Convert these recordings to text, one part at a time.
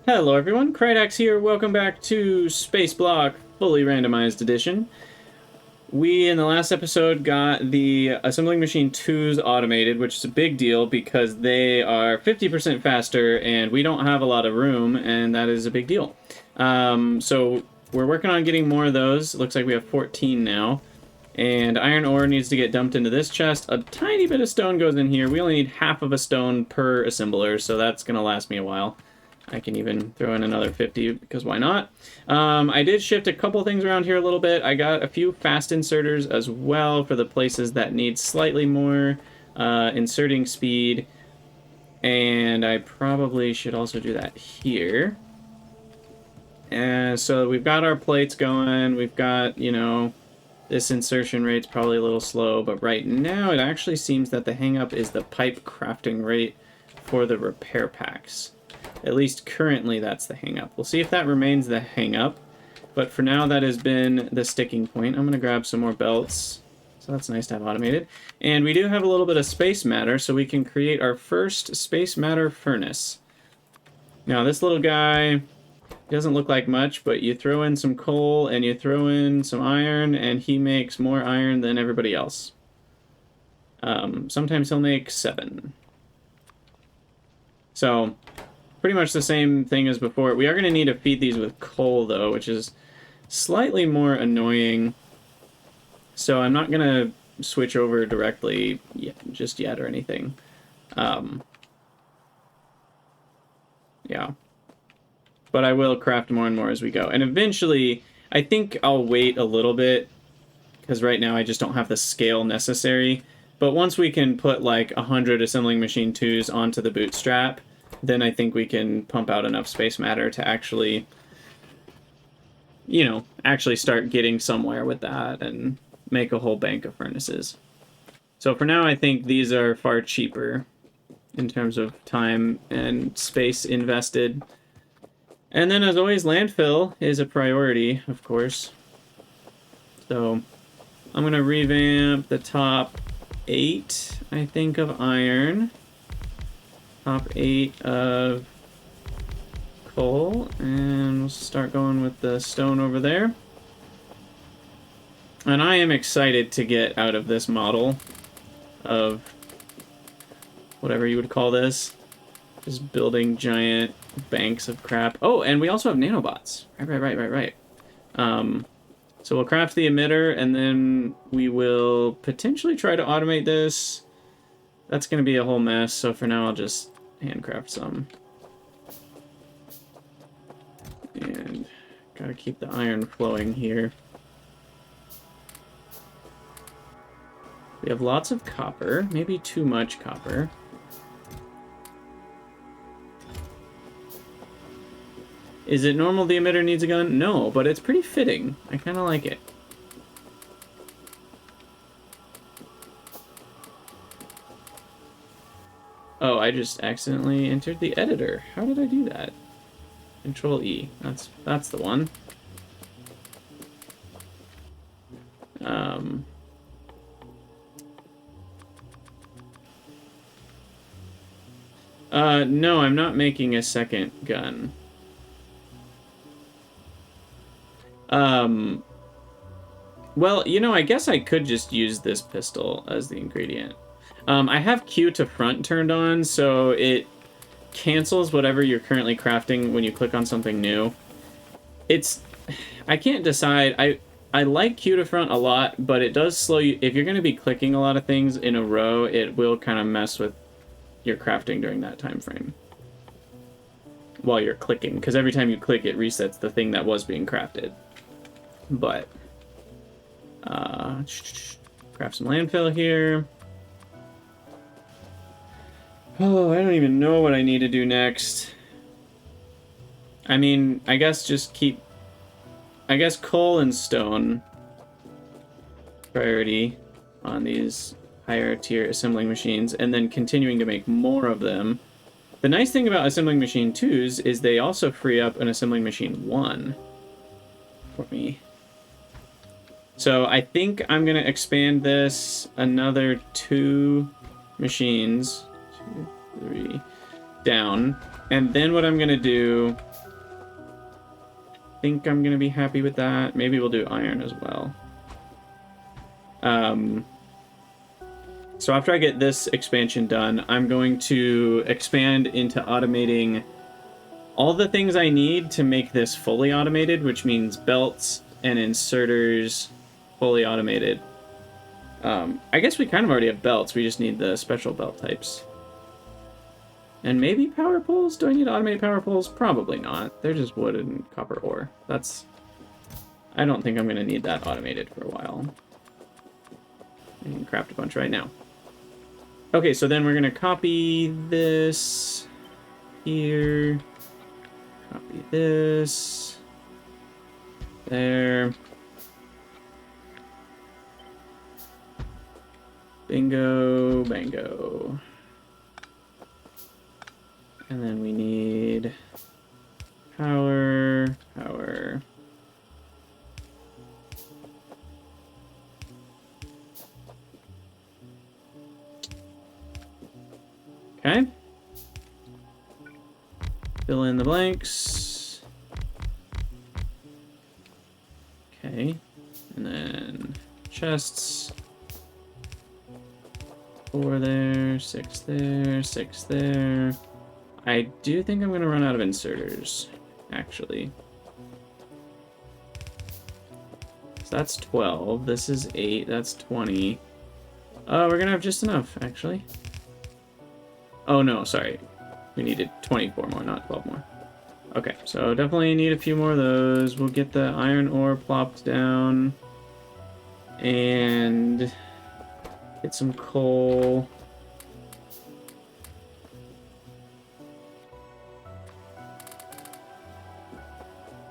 Hello everyone, Krydax here. Welcome back to Spaceblock Fully Randomized Edition. We, in the last episode, got the Assembling Machine 2s automated, which is a big deal because they are 50% faster and we don't have a lot of room, and that is a big deal. So we're working on getting more of those. It looks like we have 14 now. And iron ore needs to get dumped into this chest. A tiny bit of stone goes in here. We only need half of a stone per assembler, so that's going to last me a while. I can even throw in another 50, because why not? I did shift a couple things around here a little bit. I got a few fast inserters as well for the places that need slightly more inserting speed. And I probably should also do that here. And so we've got our plates going. We've got, you know, this insertion rate's probably a little slow, but right now it actually seems that the hang-up is the pipe crafting rate for the repair packs. At least currently that's the hang-up. We'll see if that remains the hang-up, but for now that has been the sticking point. I'm going to grab some more belts, so that's nice to have automated. And we do have a little bit of space matter, so we can create our first space matter furnace. Now this little guy doesn't look like much, but you throw in some coal and you throw in some iron, and he makes more iron than everybody else. Sometimes he'll make 7. So pretty much the same thing as before. We are going to need to feed these with coal, though, which is slightly more annoying. So I'm not going to switch over directly just yet or anything. Yeah. But I will craft more and more as we go. And eventually, I think I'll wait a little bit, because right now I just don't have the scale necessary. But once we can put like 100 Assembling Machine 2s onto the bootstrap, then I think we can pump out enough space matter to actually, you know, actually start getting somewhere with that and make a whole bank of furnaces. So for now, I think these are far cheaper in terms of time and space invested. And then, as always, landfill is a priority, of course. So I'm going to revamp the top 8, I think, of iron. Top 8 of coal. And we'll start going with the stone over there. And I am excited to get out of this model of whatever you would call this. Just building giant banks of crap. Oh, and we also have nanobots. Right. So we'll craft the emitter, and then we will potentially try to automate this. That's going to be a whole mess, so for now I'll just handcraft some. And gotta keep the iron flowing here. We have lots of copper, maybe too much copper. Is it normal the emitter needs a gun? No, but it's pretty fitting. I kind of like it. Oh, I just accidentally entered the editor. How did I do that? Control E. That's the one. No, I'm not making a second gun. Well, you know, I guess I could just use this pistol as the ingredient. I have Q to front turned on, so it cancels whatever you're currently crafting when you click on something new. I can't decide. I like Q to front a lot, but it does slow you. If you're going to be clicking a lot of things in a row, it will kind of mess with your crafting during that time frame while you're clicking, because every time you click, it resets the thing that was being crafted. But craft some landfill here. Oh, I don't even know what I need to do next. I mean, I guess just keep... I guess coal and stone priority on these higher tier assembling machines, and then continuing to make more of them. The nice thing about Assembling Machine 2s is they also free up an Assembling Machine 1 for me. So I think I'm going to expand this another 2 machines, 2, 3, down. And then what I'm going to do think I'm going to be happy with that. Maybe we'll do iron as well. So after I get this expansion done, I'm going to expand into automating all the things I need to make this fully automated, which means belts and inserters fully automated. I guess we kind of already have belts. We just need the special belt types. And maybe power poles? Do I need to automate power poles? Probably not. They're just wood and copper ore. I don't think I'm going to need that automated for a while. I can craft a bunch right now. Okay, so then we're going to copy this here. Copy this. There. Bingo, bango. And then we need power, power. Okay. Fill in the blanks. Okay. And then chests. 4 there, 6 there, 6 there. I do think I'm going to run out of inserters, actually. So that's 12. This is 8. That's 20. We're going to have just enough, actually. Oh, no, sorry. We needed 24 more, not 12 more. Okay, so definitely need a few more of those. We'll get the iron ore plopped down. And get some coal.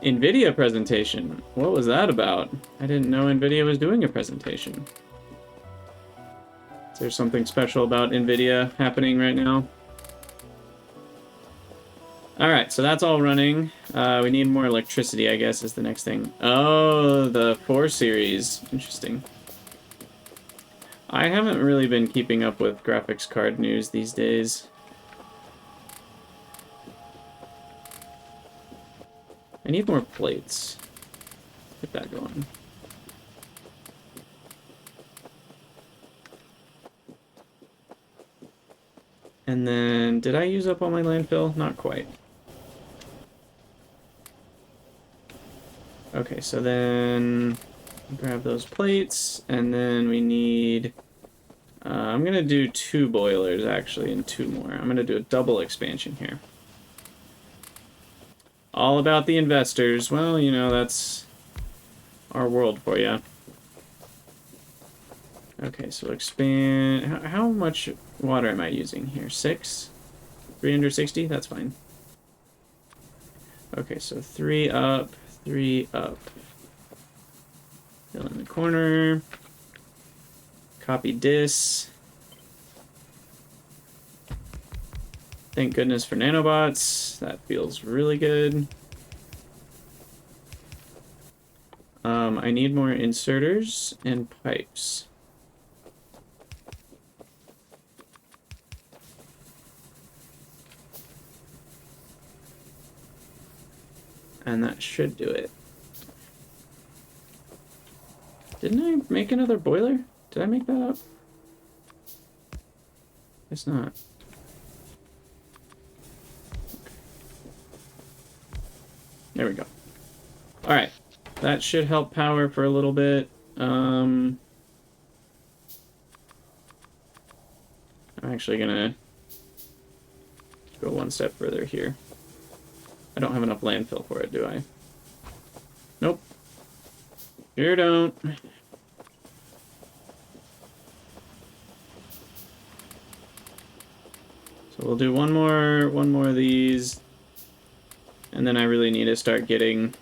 NVIDIA presentation. What was that about? I didn't know NVIDIA was doing a presentation. Is there something special about NVIDIA happening right now? Alright, so that's all running. We need more electricity, I guess, is the next thing. Oh, the 4 series. Interesting. I haven't really been keeping up with graphics card news these days. I need more plates. Get that going. And then, did I use up all my landfill? Not quite. Okay, so then grab those plates, and then we need... I'm gonna do 2 boilers, actually, and 2 more. I'm gonna do a double expansion here. All about the investors. Well, you know, that's our world for you. Okay, so expand... How much water am I using here? 6? 360? That's fine. Okay, so 3 up, 3 up. Fill in the corner. Copy dis. Thank goodness for nanobots. That feels really good. I need more inserters and pipes. And that should do it. Didn't I make another boiler? Did I make that up? Guess not. There we go. Alright. That should help power for a little bit. I'm actually gonna go one step further here. I don't have enough landfill for it, do I? Nope. Sure don't. So we'll do one more of these. And then I really need to start getting...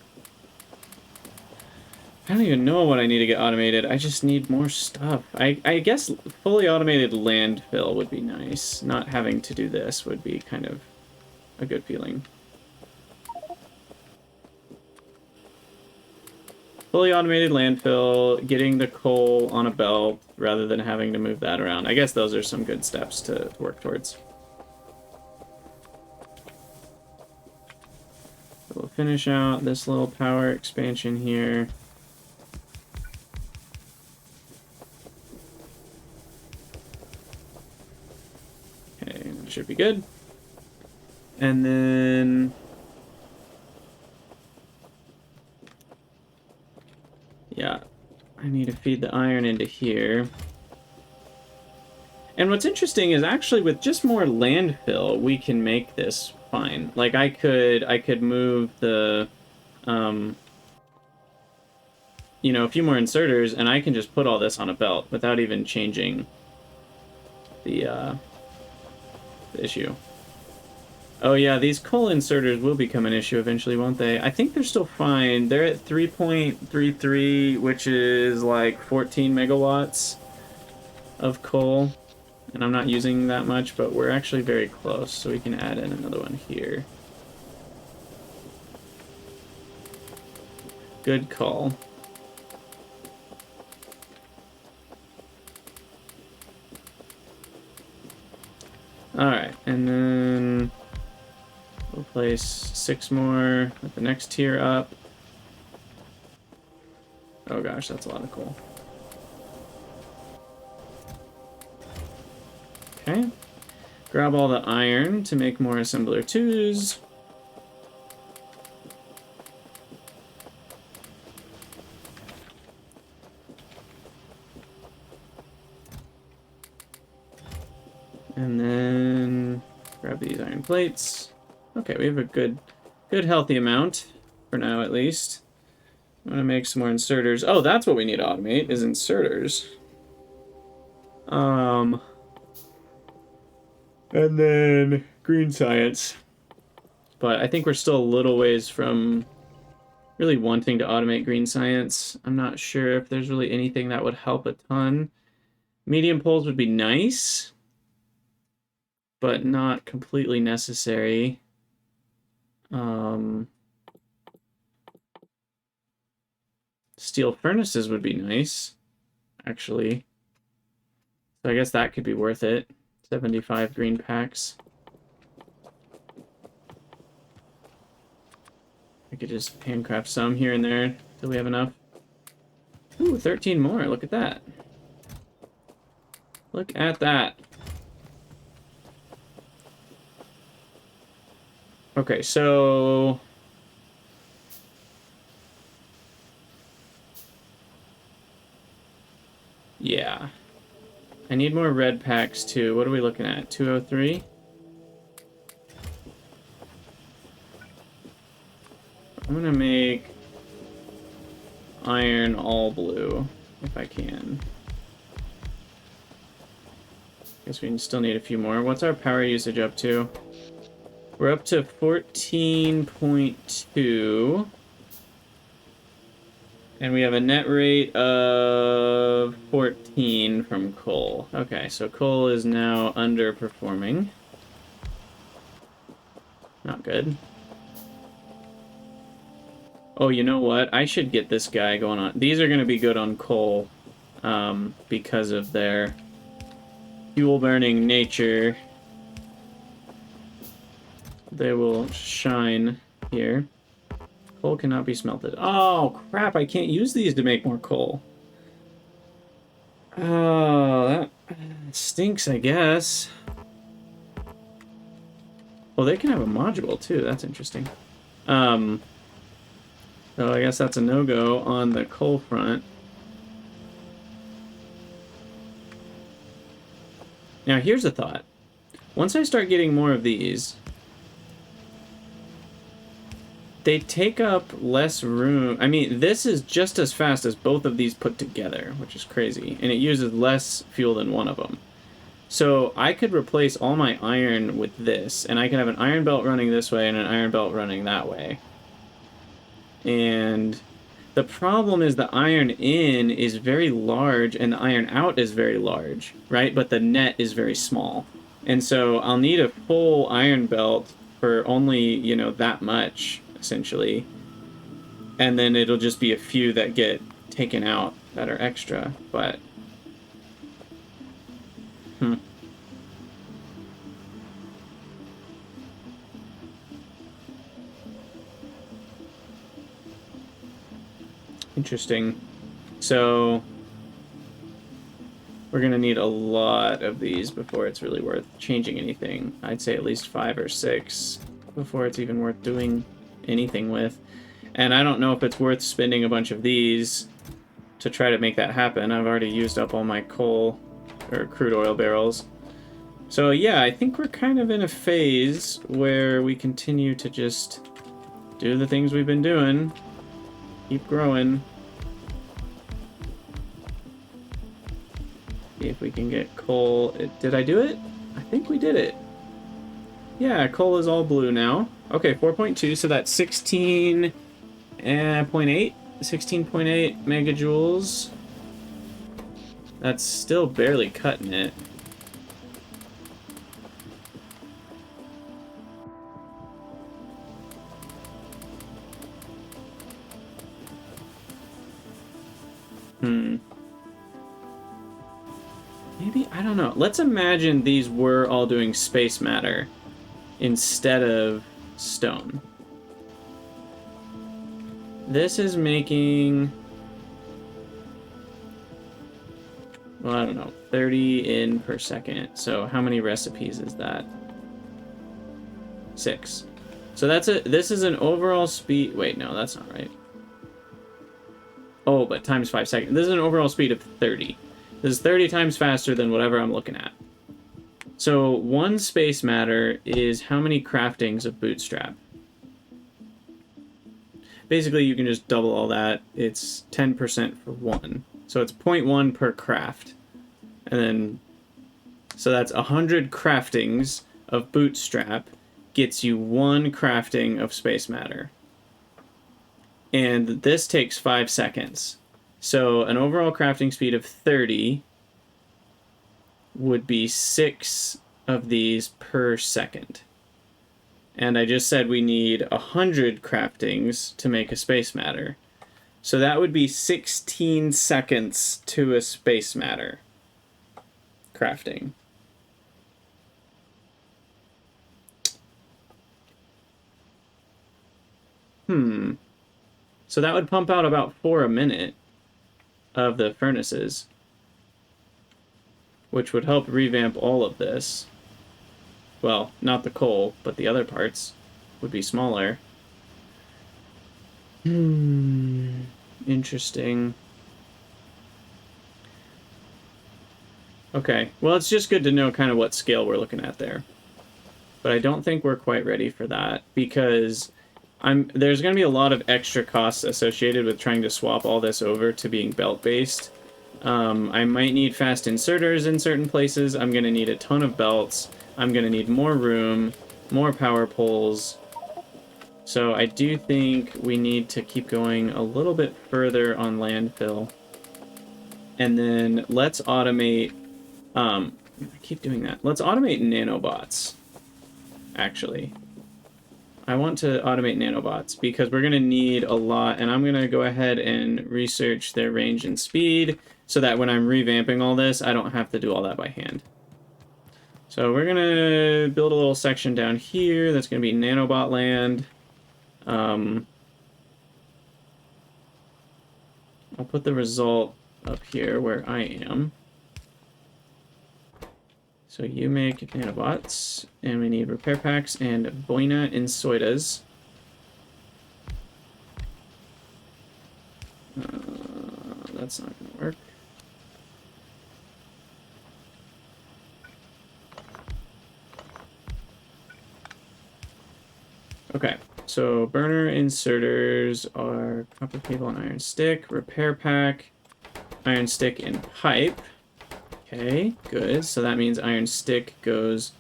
I don't even know what I need to get automated. I just need more stuff. I guess fully automated landfill would be nice. Not having to do this would be kind of a good feeling. Fully automated landfill, getting the coal on a belt rather than having to move that around. I guess those are some good steps to work towards. we'll finish out this little power expansion here. Okay, that should be good. And then... yeah, I need to feed the iron into here. And what's interesting is actually with just more landfill, we can make this fine. Like I could move the, you know, a few more inserters, and I can just put all this on a belt without even changing the issue. Oh yeah, these coal inserters will become an issue eventually, won't they? I think they're still fine. They're at 3.33, which is like 14 megawatts of coal. And I'm not using that much, but we're actually very close, so we can add in another one here. Good call. Alright, and then we'll place 6 more at the next tier up. Oh gosh, that's a lot of coal. Okay. Grab all the iron to make more assembler 2s. And then grab these iron plates. Okay, we have a good healthy amount, for now at least. I'm gonna make some more inserters. Oh, that's what we need to automate, is inserters. And then green science. But I think we're still a little ways from really wanting to automate green science. I'm not sure if there's really anything that would help a ton. Medium poles would be nice, but not completely necessary. Steel furnaces would be nice, actually. So I guess that could be worth it. 75 green packs. I could just handcraft some here and there till we have enough. Ooh, 13 more. Look at that. Look at that. Okay, so... yeah. I need more red packs, too. What are we looking at? 203? I'm gonna make iron all blue, if I can. Guess we still need a few more. What's our power usage up to? We're up to 14.2. And we have a net rate of 14 from coal. Okay, so coal is now underperforming. Not good. Oh, you know what? I should get this guy going on. These are going to be good on coal because of their fuel-burning nature. They will shine here. Coal cannot be smelted. Oh, crap. I can't use these to make more coal. Oh, that stinks, I guess. Well, they can have a module, too. That's interesting. So I guess that's a no-go on the coal front. Now, here's a thought. Once I start getting more of these, they take up less room. I mean, this is just as fast as both of these put together, which is crazy. And it uses less fuel than one of them. So I could replace all my iron with this, and I could have an iron belt running this way and an iron belt running that way. And the problem is the iron in is very large and the iron out is very large, right? But the net is very small. And so I'll need a full iron belt for only, you know, that much, essentially. And then it'll just be a few that get taken out that are extra, but... Interesting. So we're going to need a lot of these before it's really worth changing anything. I'd say at least 5 or 6 before it's even worth doing anything with. And I don't know if it's worth spending a bunch of these to try to make that happen. I've already used up all my coal or crude oil barrels. So yeah, I think we're kind of in a phase where we continue to just do the things we've been doing. Keep growing. See if we can get coal. Did I do it? I think we did it. Yeah, coal is all blue now. Okay, 4.2, so that's 16.8? 16.8 megajoules. That's still barely cutting it. Maybe, I don't know. Let's imagine these were all doing space matter instead of stone. This is making, well, I don't know, 30 in per second. So how many recipes is that? 6. So this is an overall speed, wait, no, that's not right. Oh, but times 5 seconds. This is an overall speed of 30. This is 30 times faster than whatever I'm looking at. So 1 space matter is how many craftings of bootstrap? Basically, you can just double all that. It's 10% for 1. So it's 0.1 per craft. And then, so that's 100 craftings of bootstrap gets you 1 crafting of space matter. And this takes 5 seconds. So an overall crafting speed of 30 would be 6 of these per second. And I just said we need 100 craftings to make a space matter. So that would be 16 seconds to a space matter crafting. So that would pump out about 4 a minute of the furnaces, which would help revamp all of this. Well, not the coal, but the other parts would be smaller. Interesting. Okay, well, it's just good to know kind of what scale we're looking at there. But I don't think we're quite ready for that, because there's going to be a lot of extra costs associated with trying to swap all this over to being belt-based. I might need fast inserters in certain places. I'm going to need a ton of belts. I'm going to need more room, more power poles. So I do think we need to keep going a little bit further on landfill. And then let's automate... I keep doing that. Let's automate nanobots, actually. I want to automate nanobots because we're going to need a lot, and I'm going to go ahead and research their range and speed so that when I'm revamping all this, I don't have to do all that by hand. So we're going to build a little section down here that's going to be nanobot land. I'll put the result up here where I am. So you make nanobots, and we need repair packs and boina insoidas. That's not going to work. Okay, so burner inserters are copper cable and iron stick, repair pack, iron stick and pipe. Okay, good. So that means iron stick goes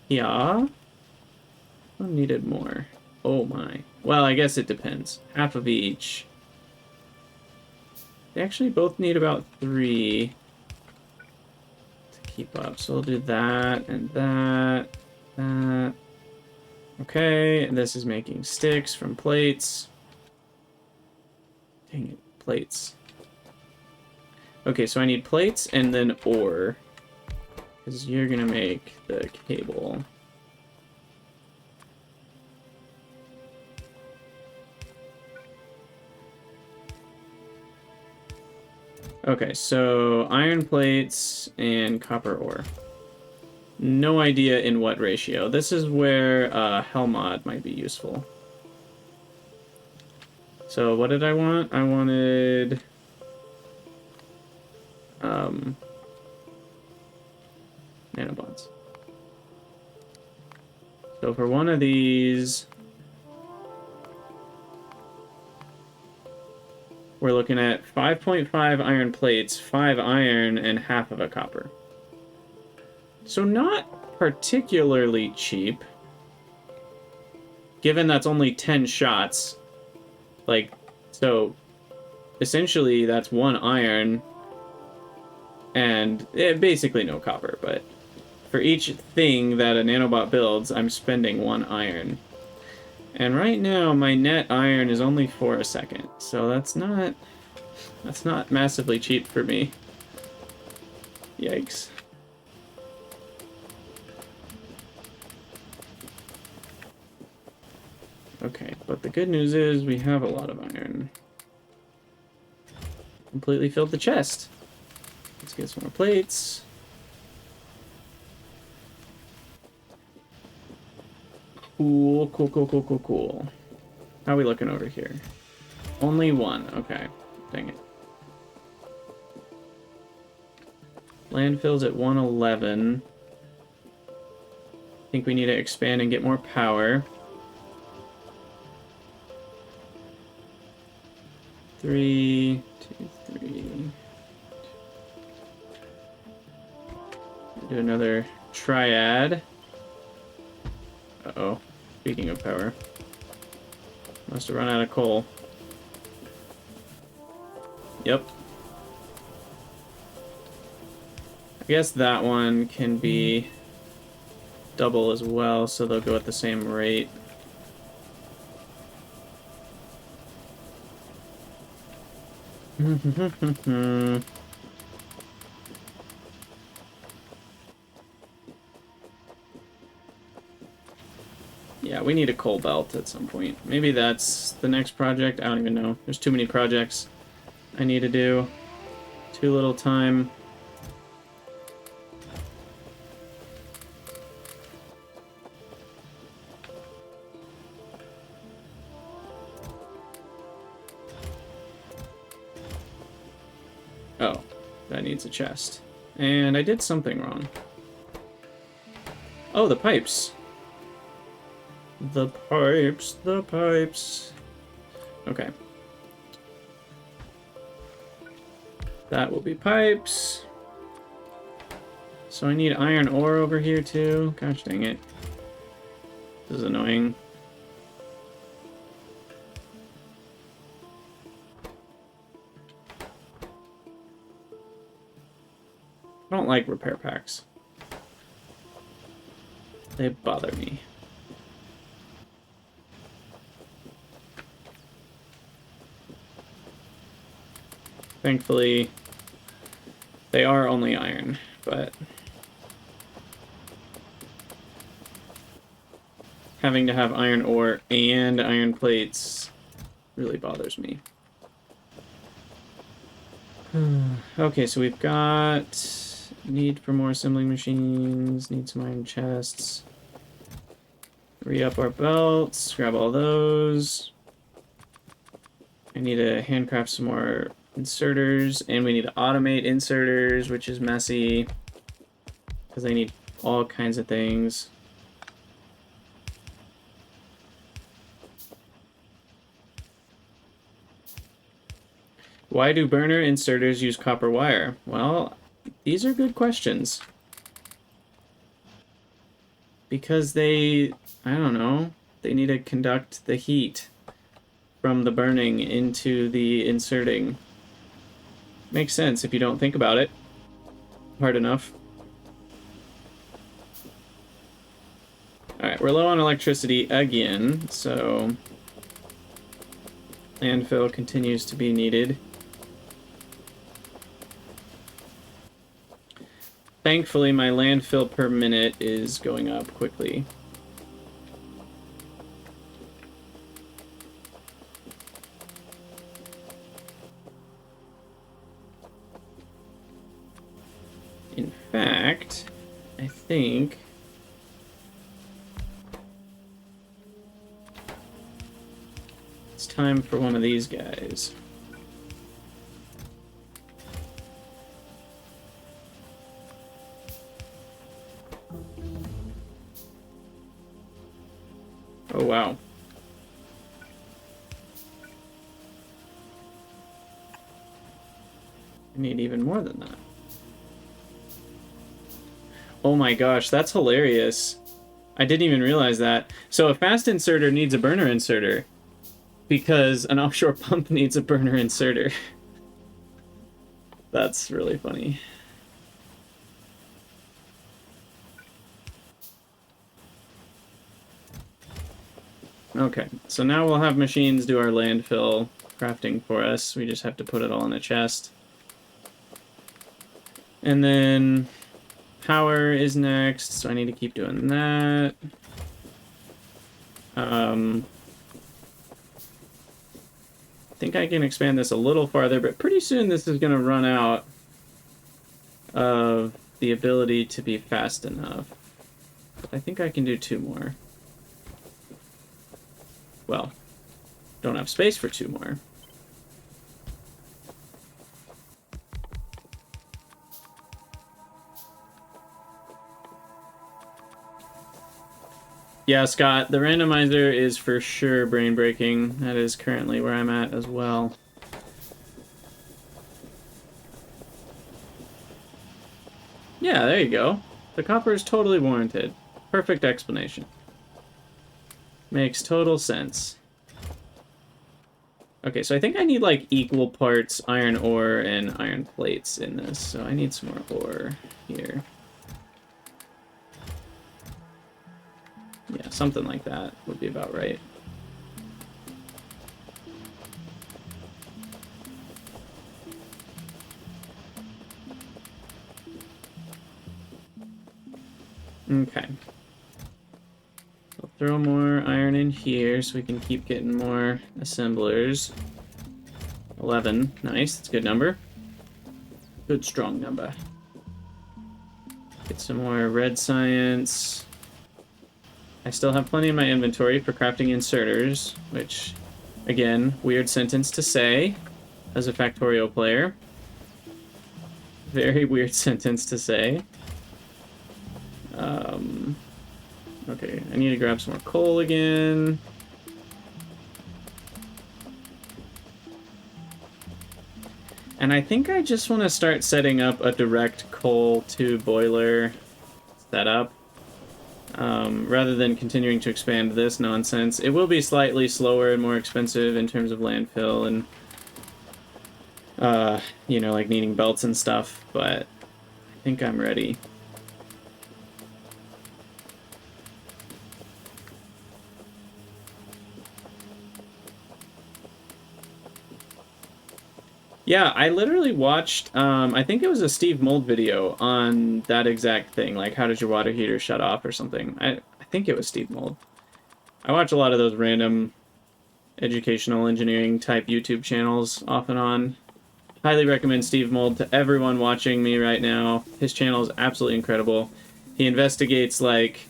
here. I needed more. Oh my. Well, I guess it depends. Half of each. They actually both need about 3 to keep up. So we'll do that and that, that. Okay, and this is making sticks from plates. Dang it, plates. Okay, so I need plates and then ore, because you're gonna make the cable. Okay, so iron plates and copper ore. No idea in what ratio. This is where Hellmod might be useful. So what did I want? I wanted... nanobots. So for one of these... we're looking at 5.5 iron plates, 5 iron, and half of a copper. So not particularly cheap. Given that's only 10 shots. Like, so essentially that's 1 iron and basically no copper, but for each thing that a nanobot builds, I'm spending 1 iron. And right now, my net iron is only for a second, so that's not massively cheap for me. Yikes. Okay, but the good news is we have a lot of iron. Completely filled the chest. Let's get some more plates. Cool, cool, cool, cool, cool, cool. How are we looking over here? Only 1. Okay. Dang it. Landfill's at 111. I think we need to expand and get more power. 3, 2, 3. Do another triad. Uh-oh. Speaking of power. Must have run out of coal. Yep. I guess that one can be double as well, so they'll go at the same rate. Yeah, we need a coal belt at some point. Maybe that's the next project. I don't even know. There's too many projects I need to do. Too little time. Oh, that needs a chest. And I did something wrong. Oh, the pipes. The pipes, the pipes. Okay. That will be pipes. So I need iron ore over here too. Gosh dang it. This is annoying. I don't like repair packs. They bother me. Thankfully, they are only iron, but having to have iron ore and iron plates really bothers me. Okay, so we've got need for more assembling machines, need some iron chests. Re-up our belts, grab all those. I need to handcraft some more inserters, and we need to automate inserters, which is messy because they need all kinds of things. Why do burner inserters use copper wire? Well, these are good questions. Because they, I don't know, they need to conduct the heat from the burning into the inserting. Makes sense if you don't think about it hard enough. Alright, we're low on electricity again, so landfill continues to be needed. Thankfully, my landfill per minute is going up quickly. fact, I think... it's time for one of these guys. Oh, wow. I need even more than that. Oh my gosh, that's hilarious. I didn't even realize that. So a fast inserter needs a burner inserter because an offshore pump needs a burner inserter. That's really funny. Okay, so now we'll have machines do our landfill crafting for us. We just have to put it all in a chest. And then power is next, so I need to keep doing that. I think I can expand this a little farther, but pretty soon this is going to run out of the ability to be fast enough. But I think I can do 2 more. Well, don't have space for 2 more. Yeah, Scott, the randomizer is for sure brain breaking. That is currently where I'm at as well. Yeah, there you go. The copper is totally warranted. Perfect explanation. Makes total sense. Okay, so I think I need like equal parts iron ore and iron plates in this, so I need some more ore here. Yeah, something like that would be about right. Okay. I'll throw more iron in here so we can keep getting more assemblers. 11. Nice, that's a good number. Good strong number. Get some more red science. I still have plenty in my inventory for crafting inserters, which, again, weird sentence to say as a Factorio player. Very weird sentence to say. Okay, I need to grab some more coal again. And I think I just want to start setting up a direct coal to boiler setup. Rather than continuing to expand this nonsense. It will be slightly slower and more expensive in terms of landfill and, you know, like needing belts and stuff, but I think I'm ready. Yeah, I literally watched, I think it was a Steve Mold video on that exact thing, like how does your water heater shut off or something. I think it was Steve Mold. I watch a lot of those random educational engineering type YouTube channels off and on. Highly recommend Steve Mold to everyone watching me right now. His channel is absolutely incredible. He investigates, like,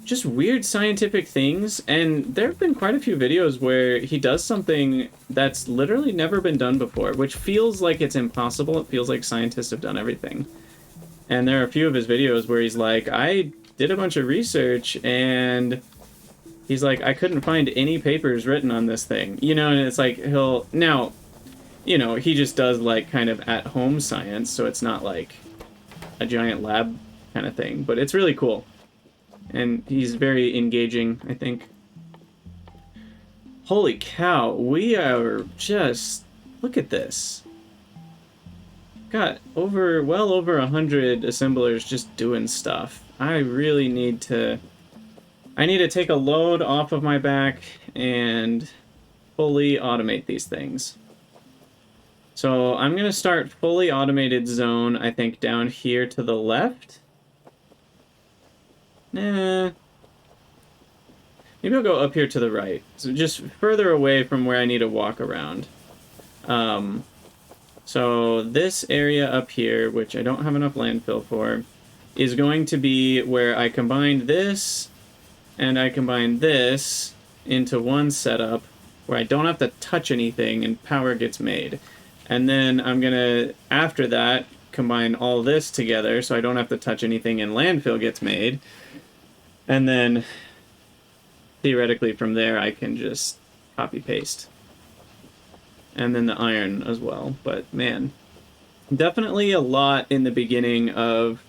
just weird scientific things, and there have been quite a few videos where he does something that's literally never been done before, which feels like it's impossible. It feels like scientists have done everything. And there are a few of his videos where he's like, I did a bunch of research, and he's like, I couldn't find any papers written on this thing. You know, and it's like, he'll... Now, you know, he just does, like, kind of at-home science, so it's not, like, a giant lab kind of thing. But it's really cool. And he's very engaging, I think. Holy cow, we are just... Look at this. Got well over 100 assemblers just doing stuff. I really need to... I need to take a load off of my back and fully automate these things. So I'm going to start fully automated zone, I think, down here to the left. Nah. Maybe I'll go up here to the right. So just further away from where I need to walk around. So this area up here, which I don't have enough landfill for, is going to be where I combine this and I combine this into one setup where I don't have to touch anything and power gets made. And then I'm going to, after that, combine all this together so I don't have to touch anything and landfill gets made. And then theoretically from there I can just copy paste. And then the iron as well. But man, definitely a lot in the beginning of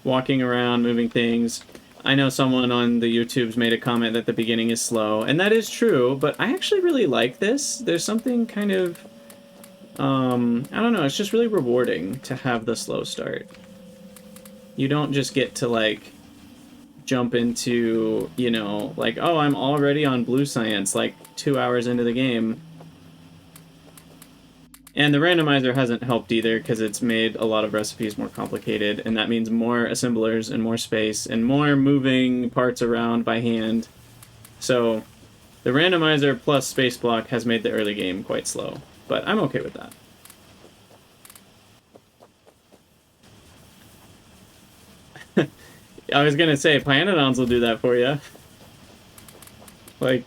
walking around, moving things. I know someone on the YouTubes made a comment that the beginning is slow, and that is true, but I actually really like this. There's something kind of, I don't know, it's just really rewarding to have the slow start. You don't just get to, like, jump into, you know, like, oh, I'm already on blue science, like, 2 hours into the game. And the randomizer hasn't helped either, because it's made a lot of recipes more complicated, and that means more assemblers and more space and more moving parts around by hand. So the randomizer plus Spaceblock has made the early game quite slow, but I'm okay with that. I was gonna say, Pyanodons will do that for you. Like,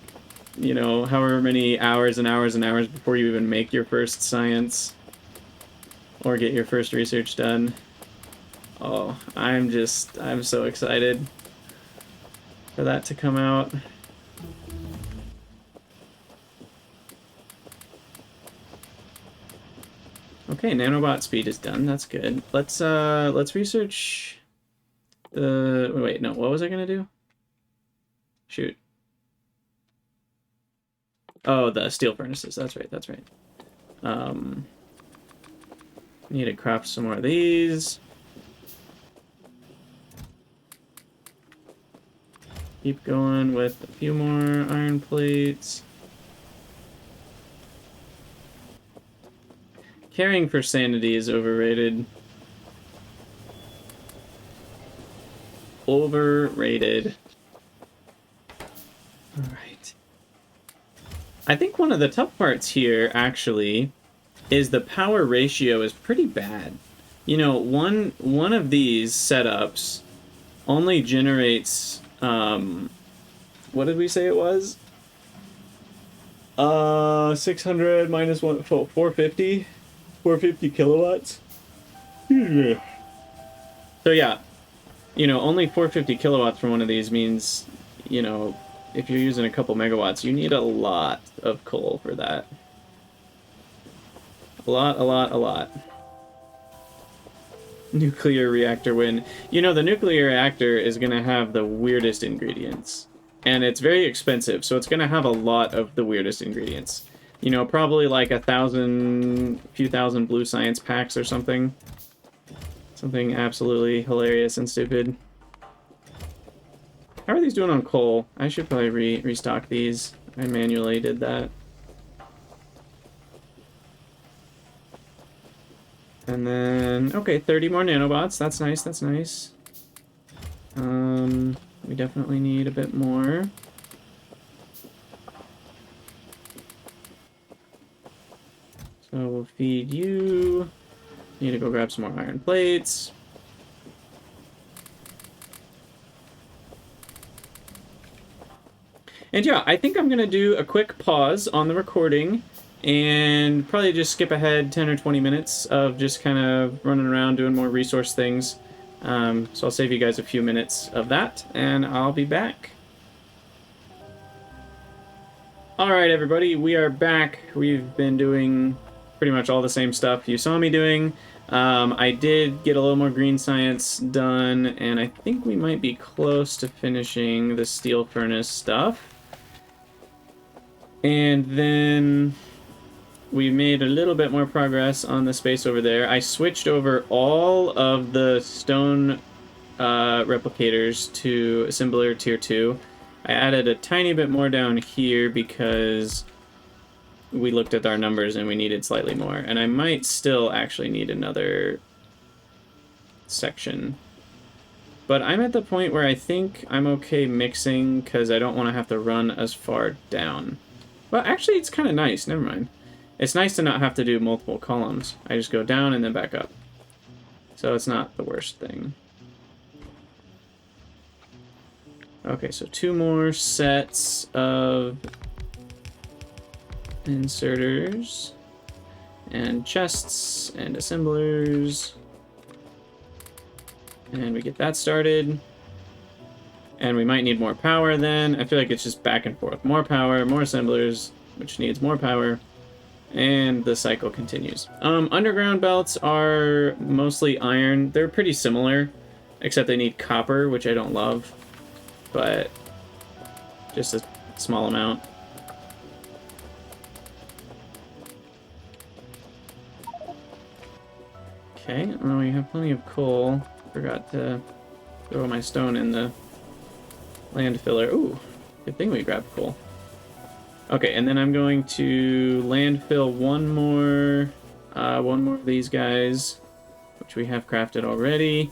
you know, however many hours and hours and hours before you even make your first science or get your first research done. Oh, I'm so excited for that to come out. Okay, nanobot speed is done. That's good. Let's research the... Wait, no, what was I gonna do? Shoot. Oh, the steel furnaces. That's right, that's right. Need to craft some more of these. Keep going with a few more iron plates. Caring for sanity is overrated. Overrated. Alright. I think one of the tough parts here, actually, is the power ratio is pretty bad. You know, one of these setups only generates, what did we say it was? 600 minus 450? 450 kilowatts? So yeah, you know, only 450 kilowatts from one of these means, you know, if you're using a couple megawatts, you need a lot of coal for that. A lot. Nuclear reactor win. You know, the nuclear reactor is going to have the weirdest ingredients. And it's very expensive, so it's going to have a lot of the weirdest ingredients. You know, probably like a few thousand blue science packs or something. Something absolutely hilarious and stupid. How are these doing on coal? I should probably restock these. I manually did that. And then, okay, 30 more nanobots. That's nice, that's nice. We definitely need a bit more. So we'll feed you. Need to go grab some more iron plates. And yeah, I think I'm going to do a quick pause on the recording and probably just skip ahead 10 or 20 minutes of just kind of running around doing more resource things. So I'll save you guys a few minutes of that, and I'll be back. Alright everybody, we are back. We've been doing pretty much all the same stuff you saw me doing. I did get a little more green science done, and I think we might be close to finishing the steel furnace stuff. And then we made a little bit more progress on the space over there. I switched over all of the stone replicators to assembler tier 2. I added a tiny bit more down here because we looked at our numbers and we needed slightly more. And I might still actually need another section. But I'm at the point where I think I'm okay mixing because I don't want to have to run as far down. Well, actually, it's kind of nice. Never mind. It's nice to not have to do multiple columns. I just go down and then back up. So it's not the worst thing. Okay, so 2 more sets of inserters and chests and assemblers. And we get that started. And we might need more power then. I feel like it's just back and forth. More power, more assemblers, which needs more power. And the cycle continues. Underground belts are mostly iron. They're pretty similar, except they need copper, which I don't love. But just a small amount. Okay, well, we have plenty of coal. Forgot to throw my stone in the land filler. Ooh, good thing we grabbed coal. Okay, and then I'm going to landfill one more of these guys, which we have crafted already.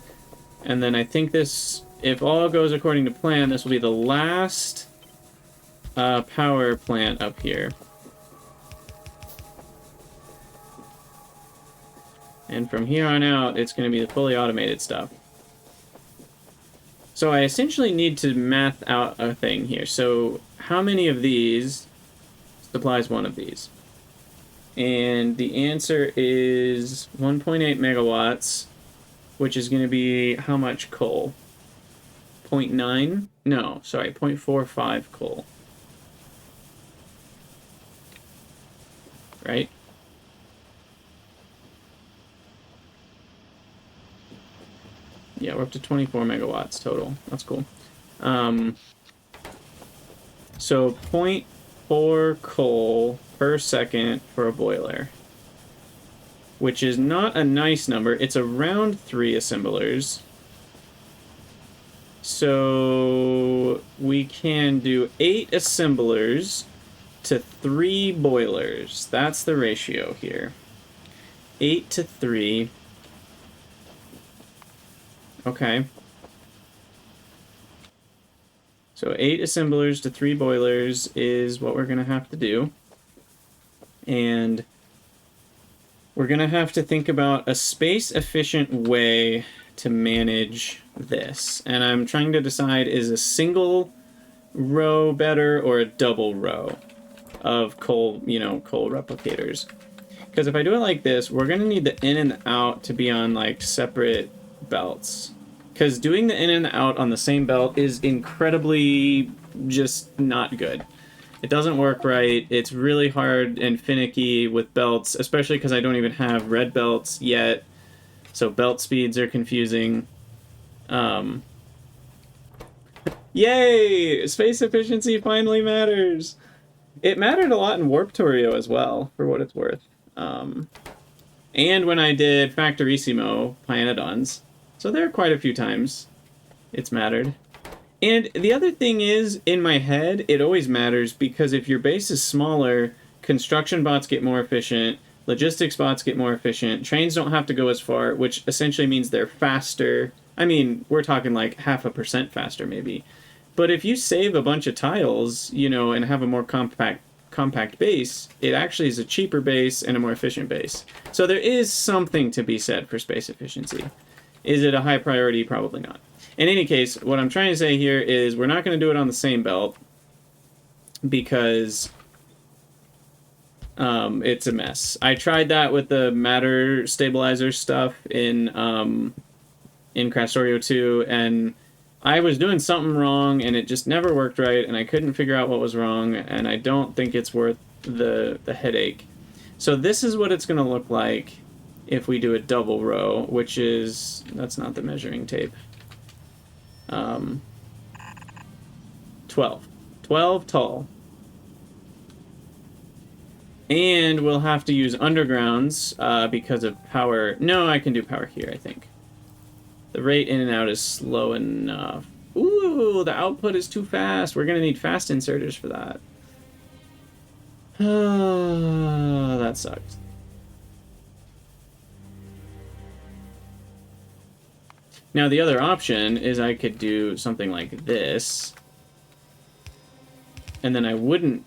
And then I think this, if all goes according to plan, this will be the last power plant up here. And from here on out, it's going to be the fully automated stuff. So I essentially need to math out a thing here. So how many of these supplies one of these? And the answer is 1.8 megawatts, which is going to be how much coal? 0.9? No, sorry, 0.45 coal. Right? Yeah, we're up to 24 megawatts total. That's cool. So 0.4 coal per second for a boiler, which is not a nice number. It's around 3 assemblers. So we can do 8 assemblers to 3 boilers. That's the ratio here. 8 to 3. Okay. So 8 assemblers to 3 boilers is what we're going to have to do. And we're going to have to think about a space-efficient way to manage this. And I'm trying to decide, is a single row better or a double row of coal, coal replicators? Because if I do it like this, we're going to need the in and out to be on, like, separate belts. Because doing the in and out on the same belt is incredibly just not good. It doesn't work right. It's really hard and finicky with belts, especially because I don't even have red belts yet. So belt speeds are confusing. Yay! Space efficiency finally matters! It mattered a lot in Warptorio as well, for what it's worth. And when I did Factorissimo Planetons. So there are quite a few times it's mattered. And the other thing is, in my head, it always matters because if your base is smaller, construction bots get more efficient, logistics bots get more efficient, trains don't have to go as far, which essentially means they're faster. I mean, we're talking like 0.5% faster maybe. But if you save a bunch of tiles, and have a more compact base, it actually is a cheaper base and a more efficient base. So there is something to be said for space efficiency. Is it a high priority? Probably not. In any case, what I'm trying to say here is we're not going to do it on the same belt because it's a mess. I tried that with the matter stabilizer stuff in Factorio 2, and I was doing something wrong, and it just never worked right, and I couldn't figure out what was wrong, and I don't think it's worth the headache. So this is what it's going to look like if we do a double row, which is... that's not the measuring tape. 12. 12 tall. And we'll have to use undergrounds because of power. No, I can do power here, I think. The rate in and out is slow enough. Ooh, the output is too fast. We're going to need fast inserters for that. That sucks. Now, the other option is I could do something like this. And then I wouldn't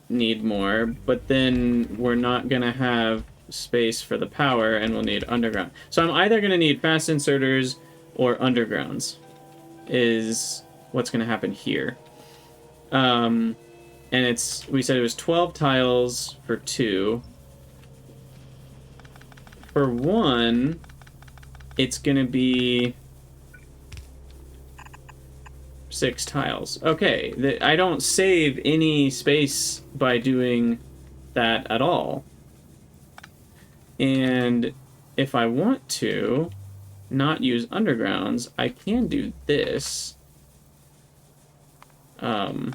need more, but then we're not going to have space for the power, and we'll need underground. So I'm either going to need fast inserters or undergrounds, is what's going to happen here. And we said it was 12 tiles for 2. For 1, it's going to be 6 tiles. Okay, I don't save any space by doing that at all. And if I want to not use undergrounds, I can do this. And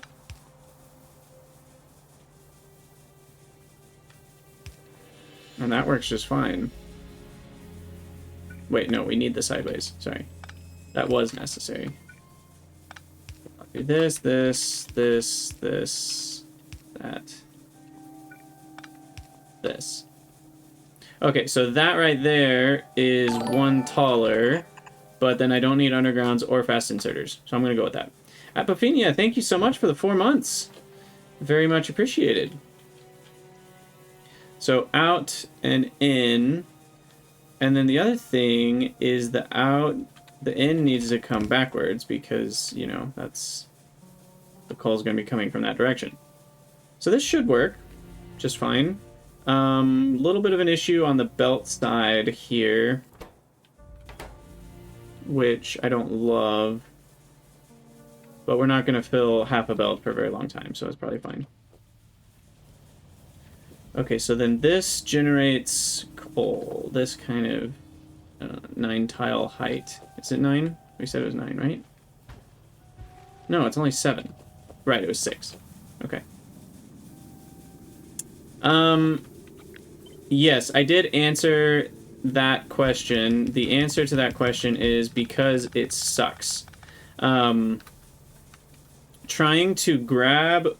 that works just fine. Wait, no, we need the sideways. Sorry. That was necessary. I'll do this, that. This. Okay, so that right there is 1 taller, but then I don't need undergrounds or fast inserters, so I'm going to go with that. Apophenia, thank you so much for the 4 months. Very much appreciated. So out and in, and then the other thing is the in needs to come backwards because, you know, that's, the coal's going to be coming from that direction. So this should work just fine. Little bit of an issue on the belt side here, which I don't love, but we're not going to fill half a belt for a very long time, so it's probably fine. Okay, so then this generates coal. This kind of 9 tile height. Is it 9? We said it was 9, right? No, it's only 7. Right, it was 6. Okay. Yes, I did answer that question. The answer to that question is because it sucks. Trying to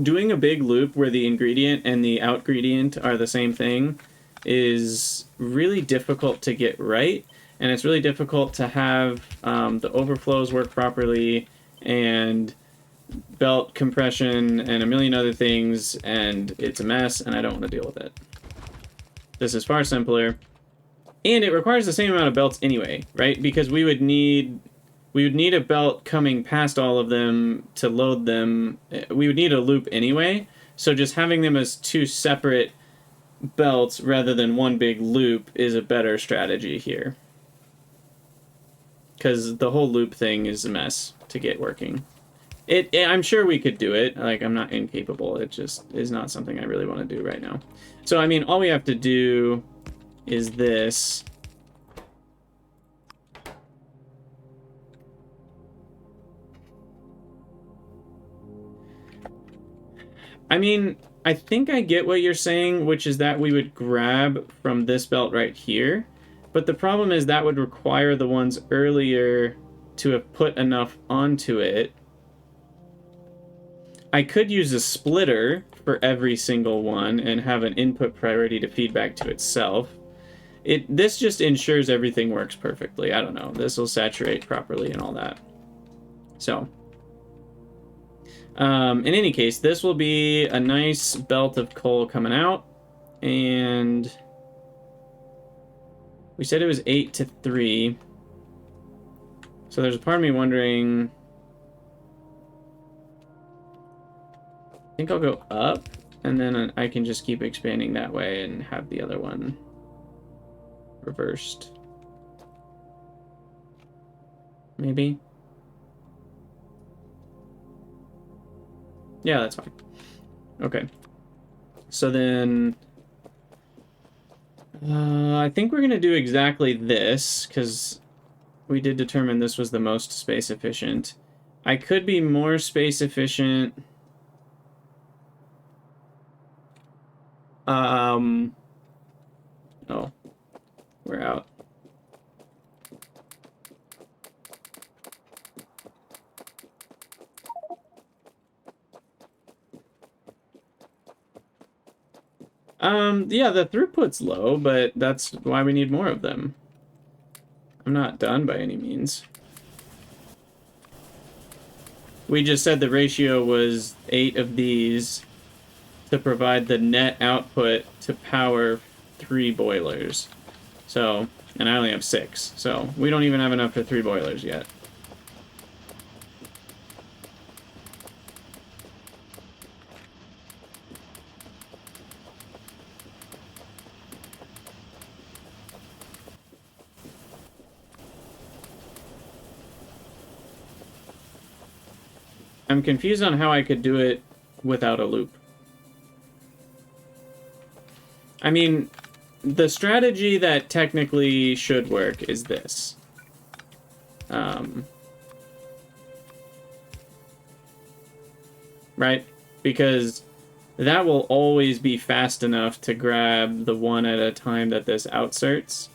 doing a big loop where the ingredient and the out gradient are the same thing is really difficult to get right, and it's really difficult to have the overflows work properly, and belt compression and a million other things, and it's a mess, and I don't want to deal with it. This is far simpler, and it requires the same amount of belts anyway, right? Because we would need a belt coming past all of them to load them. We would need a loop anyway, so just having them as 2 separate belts rather than one big loop is a better strategy here. Because the whole loop thing is a mess to get working. I'm sure we could do it. Like, I'm not incapable. It just is not something I really want to do right now. So, I mean, all we have to do is this. I mean, I think I get what you're saying, which is that we would grab from this belt right here. But the problem is that would require the ones earlier to have put enough onto it. I could use a splitter for every single one and have an input priority to feedback to itself. This just ensures everything works perfectly. I don't know. This will saturate properly and all that. So, in any case, this will be a nice belt of coal coming out. And we said it was 8 to 3. So there's a part of me wondering, I think I'll go up, and then I can just keep expanding that way and have the other one reversed. Maybe? Yeah, that's fine. Okay. So then, I think we're going to do exactly this, because we did determine this was the most space efficient. I could be more space efficient. Oh, we're out. Yeah, the throughput's low, but that's why we need more of them. I'm not done by any means. We just said the ratio was 8 of these to provide the net output to power 3 boilers. So, and I only have 6, so we don't even have enough for 3 boilers yet. I'm confused on how I could do it without a loop. I mean, the strategy that technically should work is this. Right? Because that will always be fast enough to grab the one at a time that this outserts,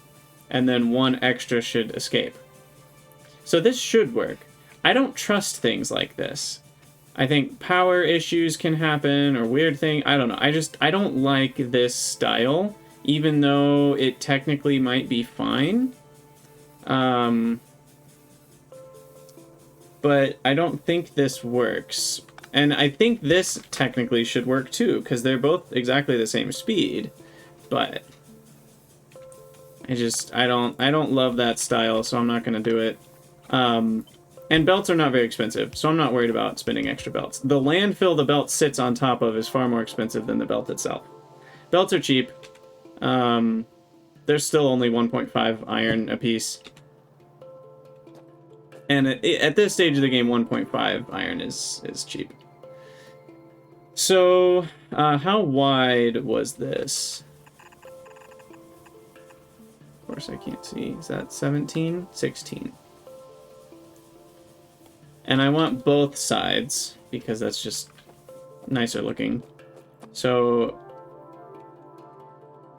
and then one extra should escape. So this should work. I don't trust things like this. I think power issues can happen, or weird thing. I don't know. I don't like this style, even though it technically might be fine. But I don't think this works. And I think this technically should work too, because they're both exactly the same speed. But I don't love that style, so I'm not gonna do it. And belts are not very expensive, so I'm not worried about spinning extra belts. The landfill the belt sits on top of is far more expensive than the belt itself. Belts are cheap. There's still only 1.5 iron a piece. And at this stage of the game, 1.5 iron is cheap. So, how wide was this? Of course, I can't see. Is that 17? 16. And I want both sides, because that's just nicer looking. So,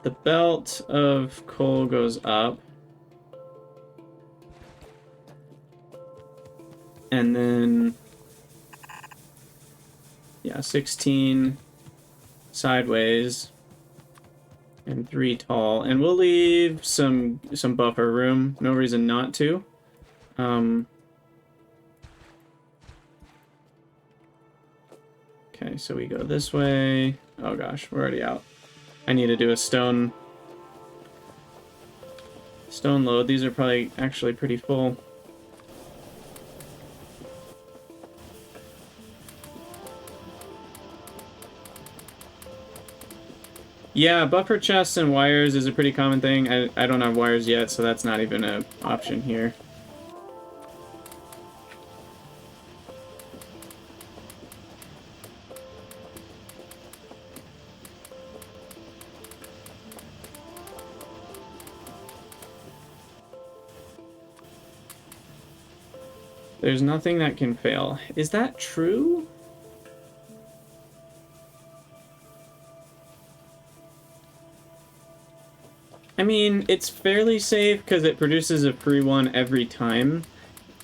the belt of coal goes up. And then, yeah, 16 sideways and 3 tall. And we'll leave some buffer room. No reason not to. Okay, so we go this way. Oh gosh, we're already out. I need to do a stone load. These are probably actually pretty full. Yeah, buffer chests and wires is a pretty common thing. I don't have wires yet, so that's not even an option here. There's nothing that can fail. Is that true? I mean, it's fairly safe because it produces a free one every time.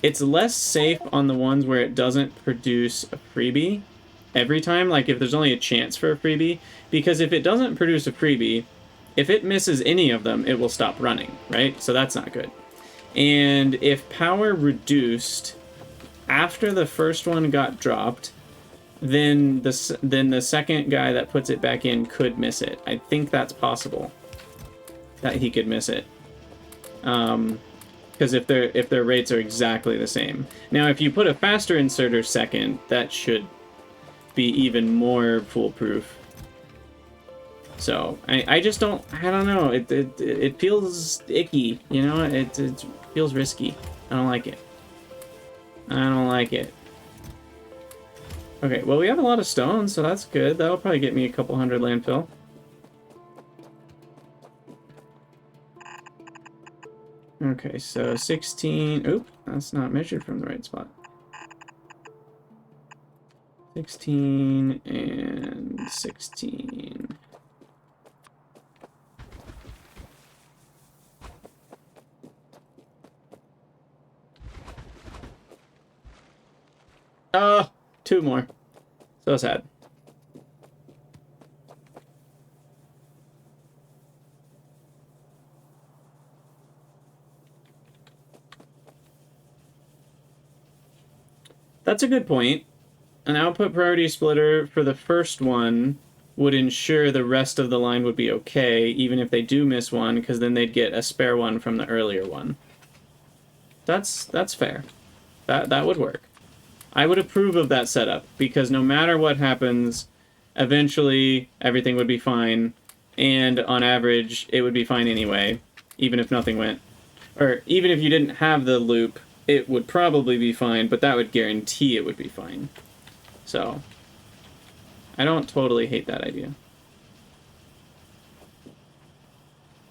It's less safe on the ones where it doesn't produce a freebie every time, like if there's only a chance for a freebie, because if it doesn't produce a freebie, if it misses any of them, it will stop running, right? So that's not good. And if power reduced after the first one got dropped, then the second guy that puts it back in could miss it. I think that's possible, that he could miss it. Because if their rates are exactly the same. Now, if you put a faster inserter second, that should be even more foolproof. So I just don't know. It feels icky, you know. It feels risky. I don't like it. I don't like it. Okay, well, we have a lot of stone, so that's good. That'll probably get me a couple hundred landfill. Okay, so 16... Oop, that's not measured from the right spot. 16 and 16. Oh, 2 more. So sad. That's a good point. An output priority splitter for the first one would ensure the rest of the line would be okay, even if they do miss one, because then they'd get a spare one from the earlier one. That's fair. That would work. I would approve of that setup, because no matter what happens, eventually everything would be fine, and on average, it would be fine anyway, even if nothing went. Or even if you didn't have the loop, it would probably be fine, but that would guarantee it would be fine. So, I don't totally hate that idea.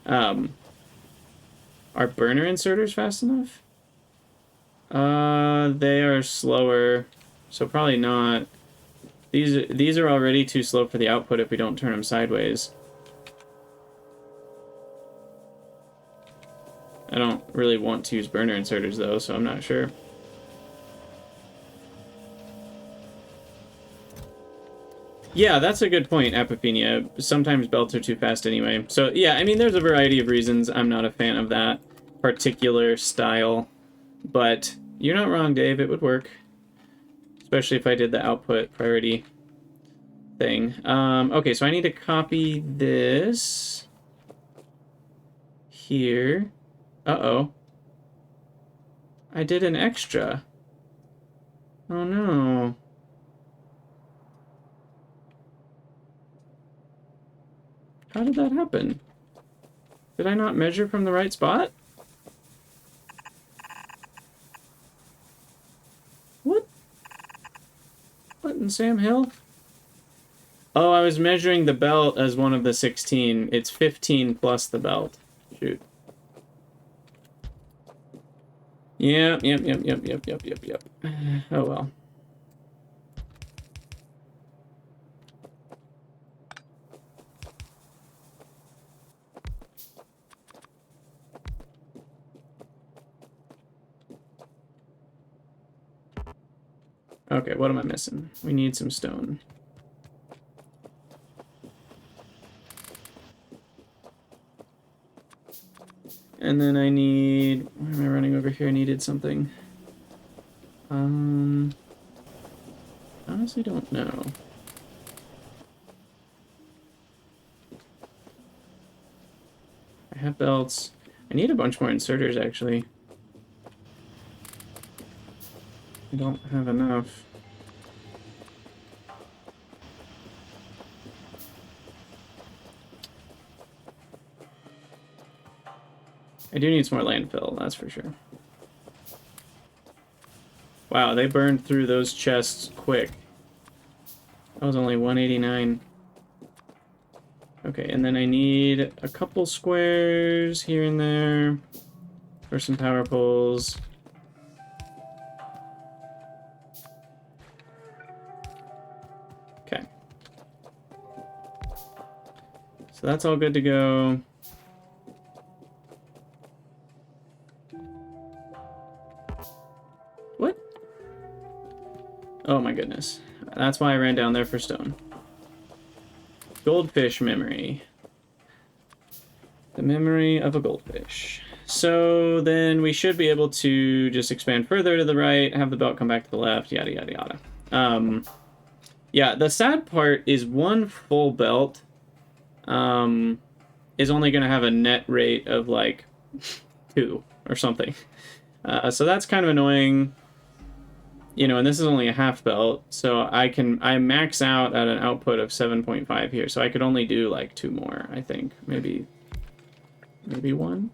Are burner inserters fast enough? They are slower, so probably not. These are already too slow for the output if we don't turn them sideways. I don't really want to use burner inserters though, so I'm not sure. Yeah, that's a good point, Apophenia. Sometimes belts are too fast anyway. So yeah, I mean, there's a variety of reasons I'm not a fan of that particular style. But you're not wrong, Dave. It would work. Especially if I did the output priority thing. Okay, so I need to copy this here. Uh-oh. I did an extra. Oh, no. How did that happen? Did I not measure from the right spot? What? What in Sam Hill? Oh, I was measuring the belt as one of the 16. It's 15 plus the belt. Shoot. Yep. Oh, well. Okay, what am I missing? We need some stone. And then I need... Why am I running over here? I needed something. Honestly don't know. I have belts. I need a bunch more inserters, actually. I don't have enough. I do need some more landfill, that's for sure. Wow, they burned through those chests quick. That was only 189. Okay, and then I need a couple squares here and there for some power poles. Okay. So that's all good to go. What? Oh my goodness. That's why I ran down there for stone. Goldfish memory. The memory of a goldfish. So then we should be able to just expand further to the right, have the belt come back to the left, yada, yada, yada. Yeah, the sad part is one full belt is only going to have a net rate of like 2 or something. So that's kind of annoying. You know, and this is only a half belt, so I max out at an output of 7.5 here, so I could only do like 2 more, I think. Maybe 1?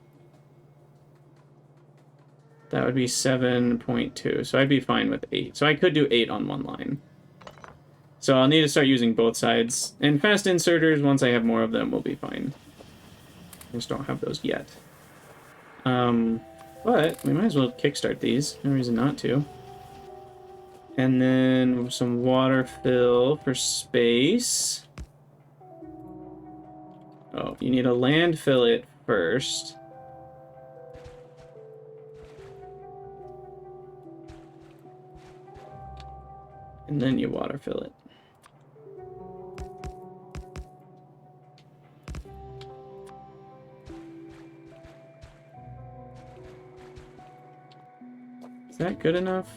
That would be 7.2, so I'd be fine with 8. So I could do 8 on one line. So I'll need to start using both sides. And fast inserters, once I have more of them, will be fine. I just don't have those yet. But we might as well kickstart these. No reason not to. And then some water fill for space. Oh, you need a landfill it first. And then you water fill it. Is that good enough?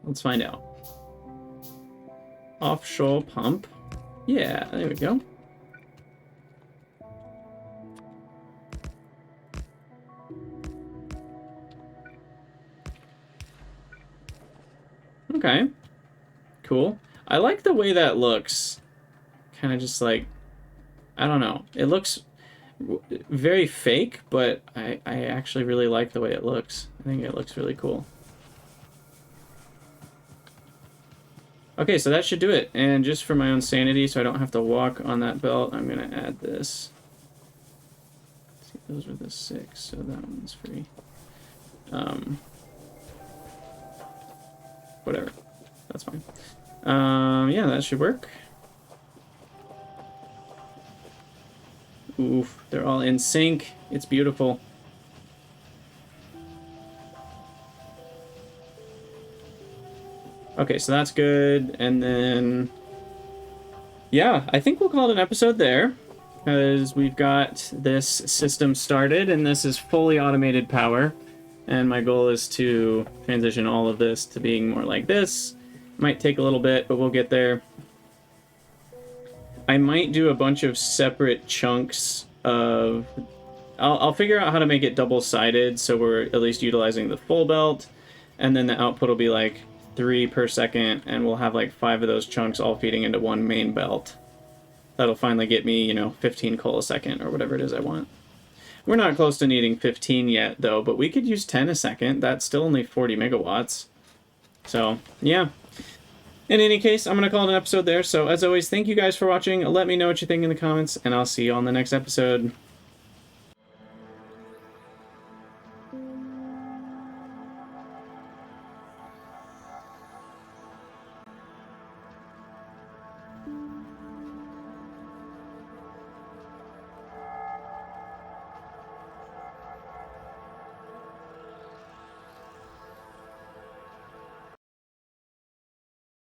A Let's find out. Offshore pump. Yeah, there we go. Okay. Cool. I like the way that looks. Kind of just like, I don't know. It looks very fake, but I actually really like the way it looks. I think it looks really cool. Okay, so that should do it. And just for my own sanity, so I don't have to walk on that belt, I'm going to add this. See, those are the 6, so that one's free. Whatever. That's fine. Yeah, that should work. Oof, they're all in sync. It's beautiful. Okay, so that's good. And then, yeah, I think we'll call it an episode there, because we've got this system started, and this is fully automated power. And my goal is to transition all of this to being more like this. Might take a little bit, but we'll get there. I might do a bunch of separate chunks of... I'll figure out how to make it double-sided, so we're at least utilizing the full belt, and then the output will be like 3 per second, and we'll have like 5 of those chunks all feeding into one main belt. That'll finally get me, you know, 15 coal a second, or whatever it is I want. We're not close to needing 15 yet, though, but we could use 10 a second. That's still only 40 megawatts. So, yeah. In any case, I'm going to call it an episode there. So, as always, thank you guys for watching. Let me know what you think in the comments, and I'll see you on the next episode.